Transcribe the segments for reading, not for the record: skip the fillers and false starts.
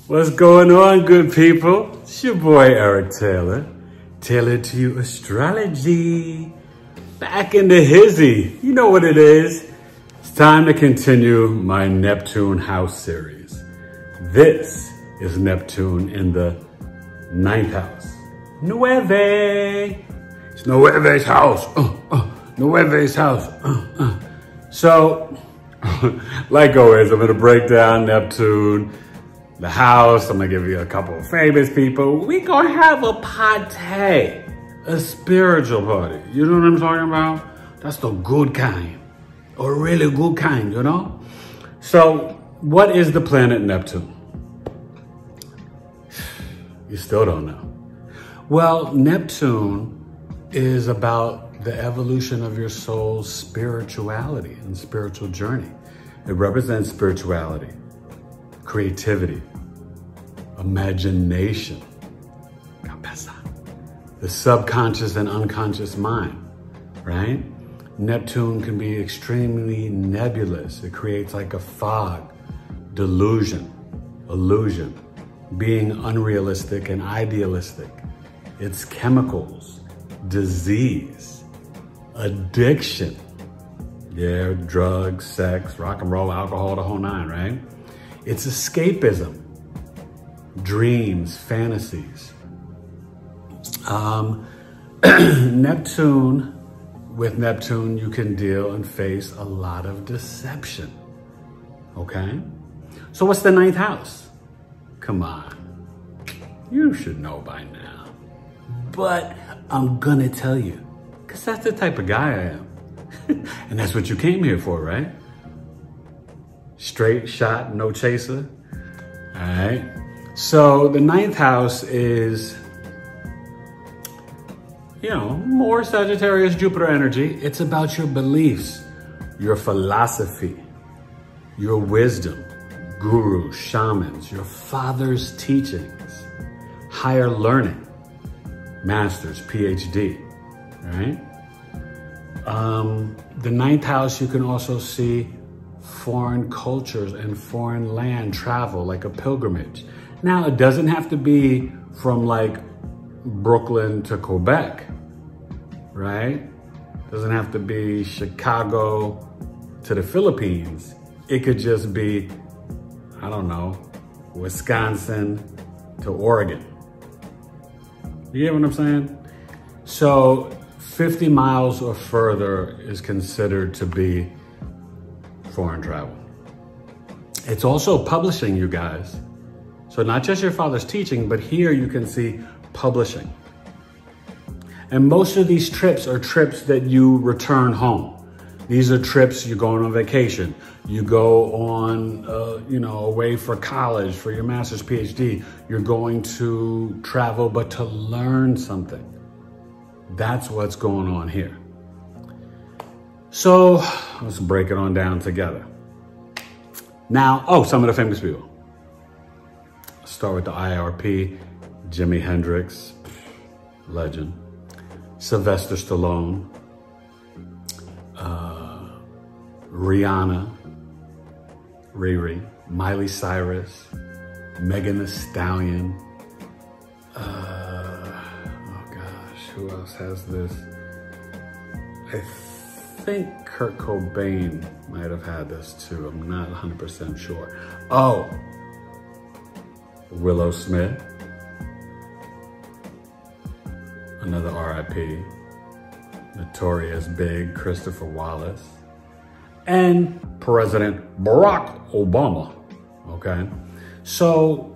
What's going on, good people? It's your boy, Eric Taylor. Tailored to you Astrology. Back in the hizzy. You know what it is. It's time to continue my Neptune house series. This is Neptune in the 9th house. Nueve. It's Nueve's house. Nueve's house. So, like always, I'm going to break down Neptune, the house. I'm gonna give you a couple of famous people. We gonna have a party, a spiritual party. You know what I'm talking about? That's the good kind, a really good kind, you know? So what is the planet Neptune? You still don't know. Well, Neptune is about the evolution of your soul's spirituality and spiritual journey. It represents spirituality, creativity, imagination, the subconscious and unconscious mind, right? Neptune can be extremely nebulous. It creates like a fog, delusion, illusion, being unrealistic and idealistic. It's chemicals, disease, addiction, yeah, drugs, sex, rock and roll, alcohol, the whole nine, right? It's escapism, dreams, fantasies. With Neptune, you can deal and face a lot of deception, okay? So what's the 9th house? Come on, you should know by now. But I'm gonna tell you, because that's the type of guy I am. And that's what you came here for, right? Straight shot, no chaser. All right. So the 9th house is, you know, more Sagittarius, Jupiter energy. It's about your beliefs, your philosophy, your wisdom, gurus, shamans, your father's teachings, higher learning, master's, PhD, right? The 9th house, you can also see foreign cultures and foreign land travel, like a pilgrimage. Now, it doesn't have to be from like Brooklyn to Quebec, right? It doesn't have to be Chicago to the Philippines. It could just be, I don't know, Wisconsin to Oregon. You get what I'm saying? So 50 miles or further is considered to be foreign travel. It's also publishing, you guys. So not just your father's teaching, but here you can see publishing. And most of these trips are trips that you return home. These are trips you go on vacation. You go on, you know, away for college, for your master's, PhD. You're going to travel, but to learn something. That's what's going on here. So let's break it on down together. Now, some of the famous people. Let's start with the IRP, Jimi Hendrix, legend. Sylvester Stallone, Rihanna, Riri, Miley Cyrus, Megan Thee Stallion. Oh gosh, who else has this? I think Kurt Cobain might have had this too. I'm not 100% sure. Oh, Willow Smith, another RIP, Notorious Big, Christopher Wallace, and President Barack Obama, okay? So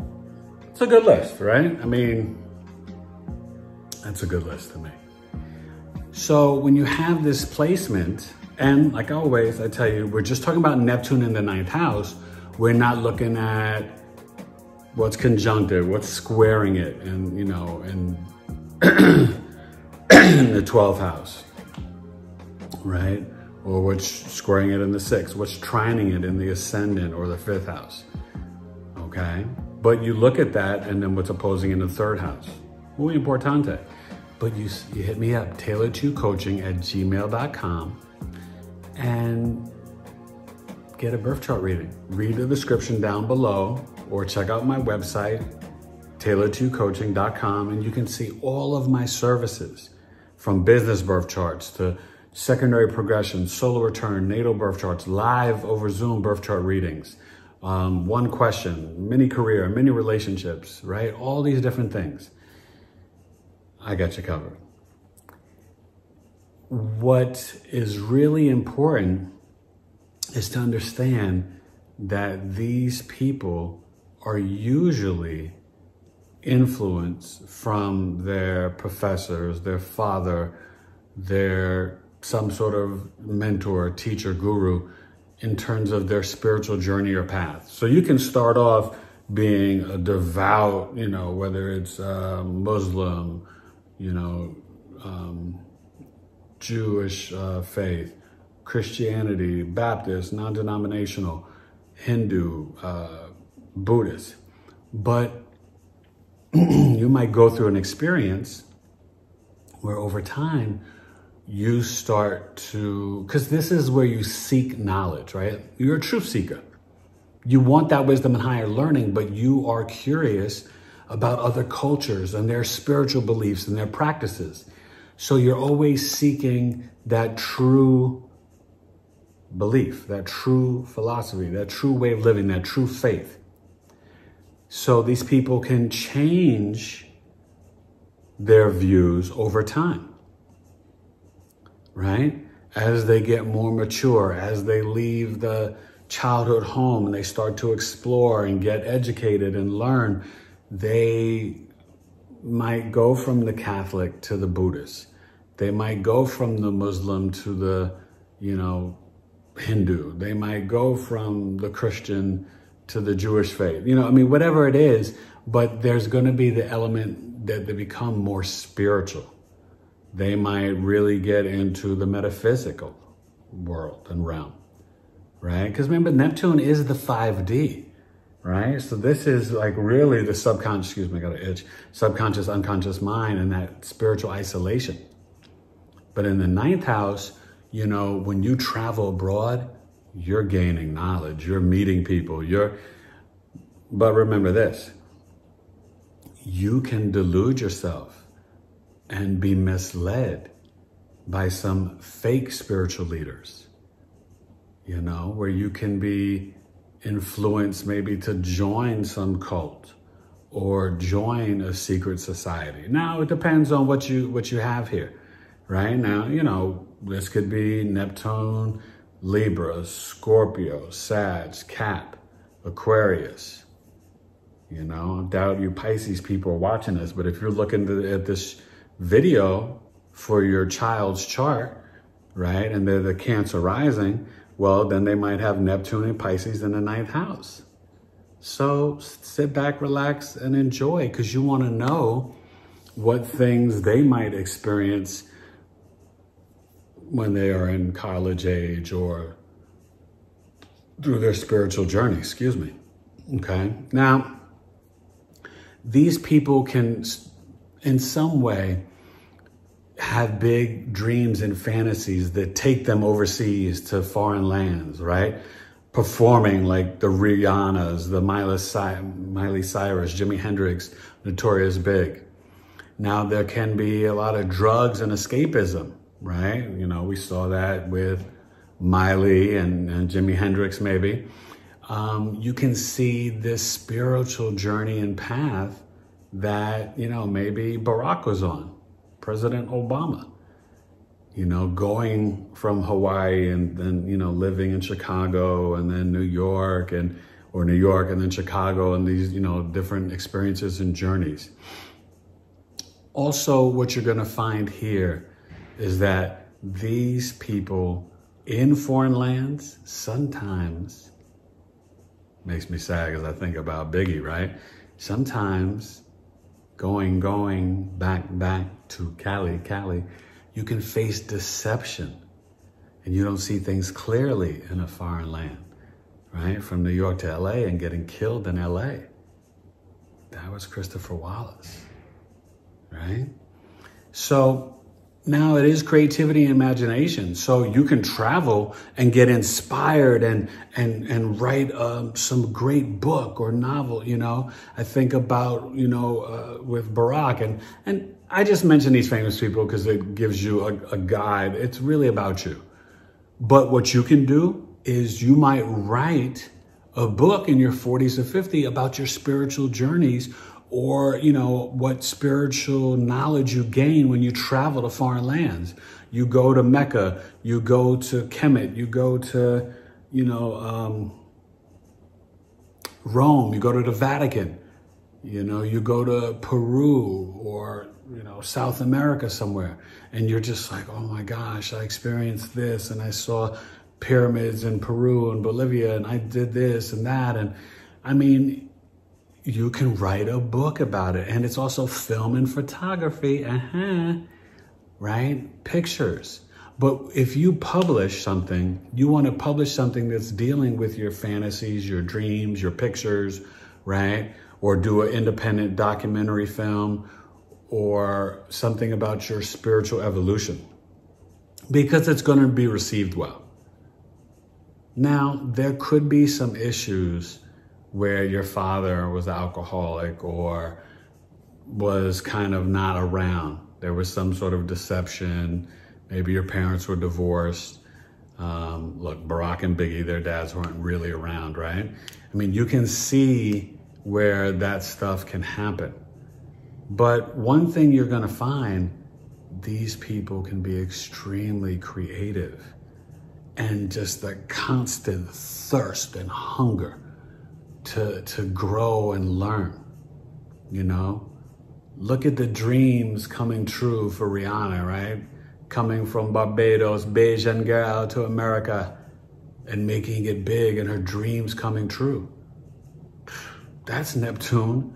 it's a good list, right? I mean, that's a good list to me. So when you have this placement, and like always, I tell you, we're just talking about Neptune in the 9th house. We're not looking at what's conjunctive, what's squaring it, and, you know, and in the 12th house, right? Or what's squaring it in the 6th, what's trining it in the ascendant or the 5th house, okay? But you look at that and then what's opposing in the 3rd house. Muy importante. But you hit me up, tailored2coaching@gmail.com, and get a birth chart reading. Read the description down below. or check out my website, tailored2coaching.com, and you can see all of my services, from business birth charts to secondary progression, solar return, natal birth charts, live over Zoom birth chart readings, one question, mini career, mini relationships, right? All these different things. I got you covered. What is really important is to understand that these people are usually influenced from their professors, their father, their some sort of mentor, teacher, guru, in terms of their spiritual journey or path. So you can start off being a devout, whether it's Muslim, Jewish faith, Christianity, Baptist, non-denominational, Hindu, Buddhist. But you might go through an experience where over time you start to, because this is where you seek knowledge, right? You're a truth seeker. You want that wisdom and higher learning, but you are curious about other cultures and their spiritual beliefs and their practices. So you're always seeking that true belief, that true philosophy, that true way of living, that true faith. So these people can change their views over time, right? As they get more mature, as they leave the childhood home and they start to explore and get educated and learn, they might go from the Catholic to the Buddhist. They might go from the Muslim to the, Hindu. They might go from the Christian to the Jewish faith. Whatever it is, but there's going to be the element that they become more spiritual. They might really get into the metaphysical world and realm, right? Because remember, Neptune is the 5D, right? So this is like really the subconscious, I got an itch, subconscious, unconscious mind and that spiritual isolation. But in the 9th house, when you travel abroad, you're gaining knowledge, you're meeting people, but remember this, you can delude yourself and be misled by some fake spiritual leaders, where you can be influenced maybe to join some cult or join a secret society. Now, it depends on what you have here, right? Now, this could be Neptune, Libra, Scorpio, Sag, Cap, Aquarius. I doubt you Pisces people are watching this, but if you're looking at this video for your child's chart, right, and they're the Cancer rising, well, then they might have Neptune and Pisces in the 9th house. So sit back, relax, and enjoy, because you want to know what things they might experience when they are in college age or through their spiritual journey, okay? Now, these people can, in some way, have big dreams and fantasies that take them overseas to foreign lands, right? Performing like the Rihannas, the Miley Cyrus, Jimi Hendrix, Notorious Big. Now, there can be a lot of drugs and escapism, right? We saw that with Miley and Jimi Hendrix, maybe. You can see this spiritual journey and path that, maybe Barack was on, President Obama, going from Hawaii and then, living in Chicago and then New York and then Chicago, and these, different experiences and journeys. Also, what you're going to find here is that these people in foreign lands sometimes, makes me sad as I think about Biggie, right? Sometimes going back to Cali, you can face deception and you don't see things clearly in a foreign land, right? From New York to LA and getting killed in LA. That was Christopher Wallace, right? So now it is creativity and imagination. So you can travel and get inspired and write some great book or novel, you know. I think about, you know, with Barack and I just mention these famous people because it gives you a guide. It's really about you. But what you can do is you might write a book in your 40s or 50s about your spiritual journeys, or, you know, what spiritual knowledge you gain when you travel to foreign lands. You go to Mecca, you go to Kemet, you go to, you know, Rome, you go to the Vatican, you know, you go to Peru or, you know, South America somewhere. And you're just like, oh my gosh, I experienced this and I saw pyramids in Peru and Bolivia and I did this and that. And I mean, you can write a book about it. And it's also film and photography, right? Pictures. But if you publish something, you want to publish something that's dealing with your fantasies, your dreams, your pictures, right? Or do an independent documentary film or something about your spiritual evolution, because it's going to be received well. Now, there could be some issues where your father was alcoholic or was kind of not around. There was some sort of deception. Maybe your parents were divorced. Look, Barack and Biggie, their dads weren't really around, right? I mean, you can see where that stuff can happen. But one thing you're gonna find, these people can be extremely creative and just the constant thirst and hunger to grow and learn, you know? Look at the dreams coming true for Rihanna, right? Coming from Barbados, Bajan girl, to America and making it big and her dreams coming true. That's Neptune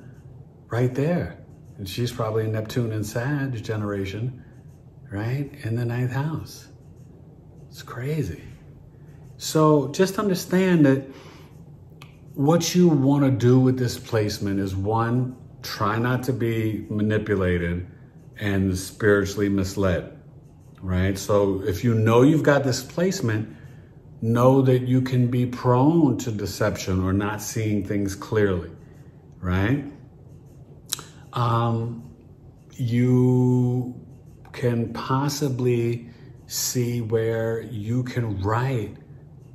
right there. And she's probably a Neptune in Sag generation, right? In the 9th house. It's crazy. So just understand that what you want to do with this placement is, one, try not to be manipulated and spiritually misled, right? So if you know you've got this placement, know that you can be prone to deception or not seeing things clearly, right? You can possibly see where you can write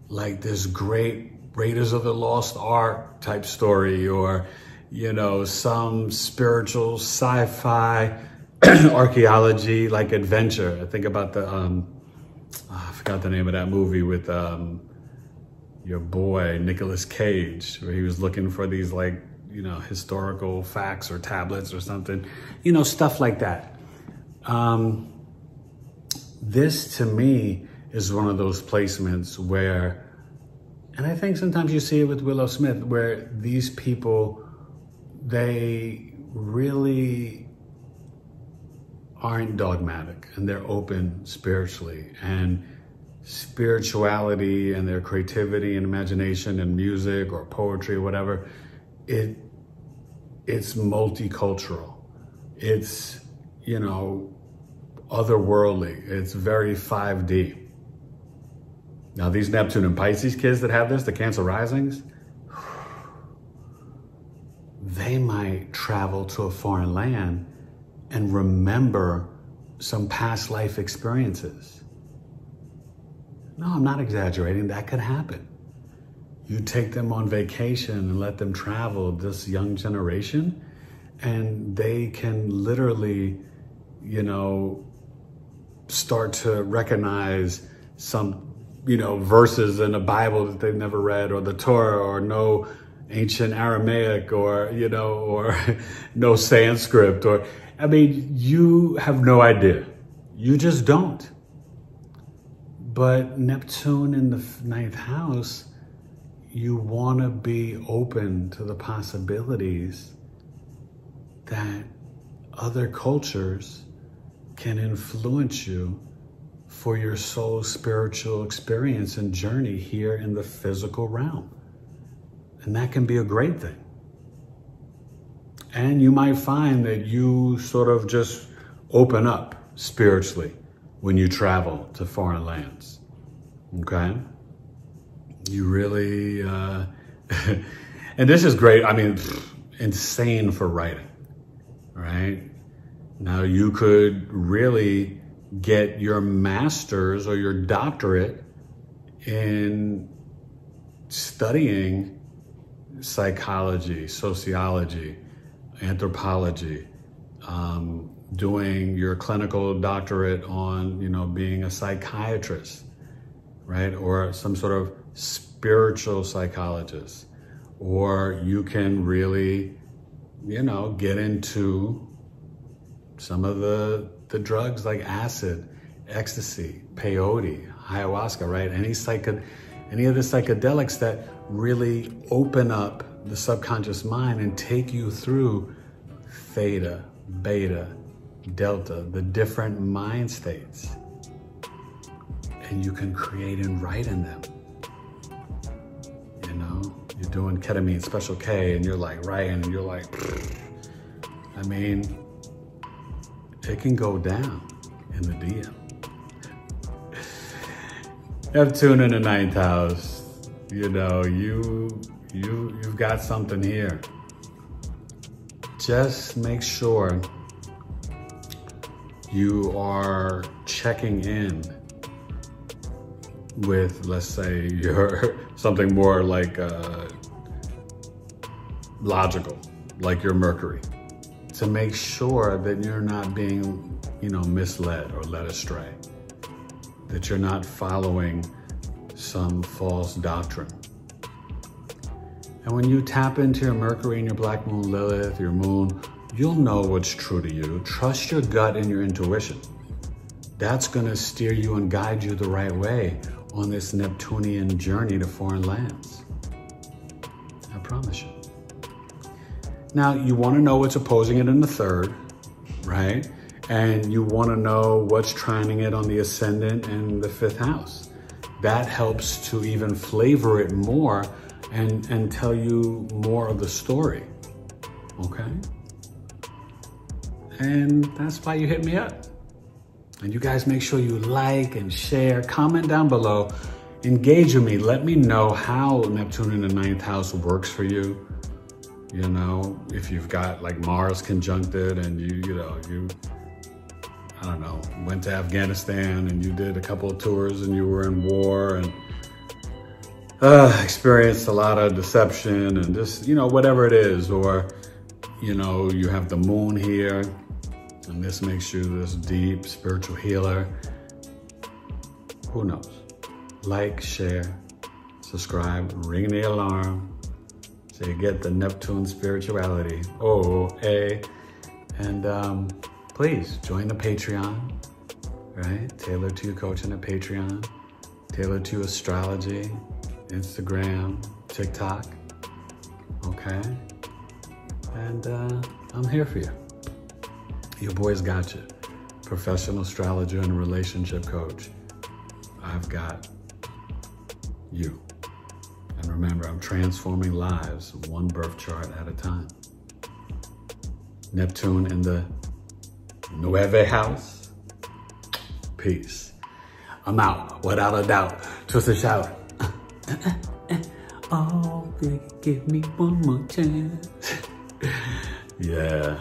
like this great Raiders of the Lost Ark type story, or, you know, some spiritual sci-fi archaeology like adventure. I think about the, I forgot the name of that movie with your boy, Nicolas Cage, where he was looking for these like, you know, historical facts or tablets or something, you know, stuff like that. This to me is one of those placements where, and I think sometimes you see it with Willow Smith, where these people, they really aren't dogmatic and they're open spiritually, and spirituality and their creativity and imagination and music or poetry or whatever, it's multicultural. It's, you know, otherworldly. It's very 5D. Now, these Neptune and Pisces kids that have this, the Cancer risings, they might travel to a foreign land and remember some past life experiences. No, I'm not exaggerating. That could happen. You take them on vacation and let them travel, this young generation, and they can literally, you know, start to recognize some, you know, verses in the Bible that they've never read, or the Torah, or no ancient Aramaic, or, you know, or no Sanskrit, or, I mean, you have no idea. You just don't. But Neptune in the 9th house, you want to be open to the possibilities that other cultures can influence you for your soul's spiritual experience and journey here in the physical realm. And that can be a great thing. And you might find that you sort of just open up spiritually when you travel to foreign lands, okay? You really, and this is great, I mean, insane for writing, right? Now you could really get your master's or your doctorate in studying psychology, sociology, anthropology, doing your clinical doctorate on, you know, being a psychiatrist, right? Or some sort of spiritual psychologist. Or you can really, you know, get into some of the drugs like acid, ecstasy, peyote, ayahuasca, right? Any of the psychedelics that really open up the subconscious mind and take you through theta, beta, delta, the different mind states. And you can create and write in them. You know, you're doing ketamine, special K, and you're like writing, and you're like, I mean, it can go down in the DM. Neptune in the 9th house, you know, you've got something here. Just make sure you are checking in with, let's say, your something more like logical, like your Mercury, to make sure that you're not being, you know, misled or led astray, that you're not following some false doctrine. And when you tap into your Mercury and your Black Moon Lilith, your moon, you'll know what's true to you. Trust your gut and your intuition. That's gonna steer you and guide you the right way on this Neptunian journey to foreign lands. I promise you. Now, you wanna know what's opposing it in the 3rd, right? And you wanna know what's trining it on the ascendant and the 5th house. That helps to even flavor it more and tell you more of the story, okay? And that's why you hit me up. And you guys make sure you like and share, comment down below, engage with me. Let me know how Neptune in the 9th house works for you. You know, if you've got like Mars conjuncted and you I don't know, went to Afghanistan and you did a couple of tours and you were in war and experienced a lot of deception and just, you know, whatever it is. Or, you know, you have the moon here and this makes you this deep spiritual healer. Who knows? Like, share, subscribe, ring the alarm so you get the Neptune spirituality. And please join the Patreon, right? Tailored to your coaching at Patreon, tailored to astrology, Instagram, TikTok, okay? And I'm here for you. Your boy's got you. Professional astrologer and relationship coach. I've got you. And remember, I'm transforming lives one birth chart at a time. Neptune in the 9th house. Peace. I'm out, without a doubt. Twist and shout. Oh, baby, give me one more chance. Yeah.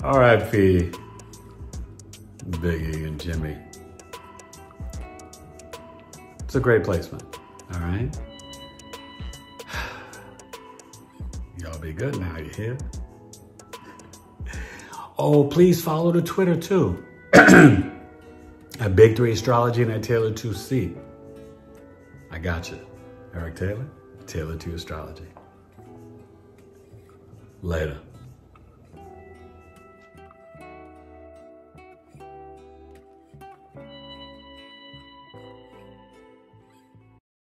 All right, P. Biggie and Jimmy. It's a great placement. All right. Y'all be good now, you hear? Oh, please follow the Twitter too. At Big 3 Astrology and at Taylor 2C. I got you. Eric Taylor, Taylor 2 Astrology. Later.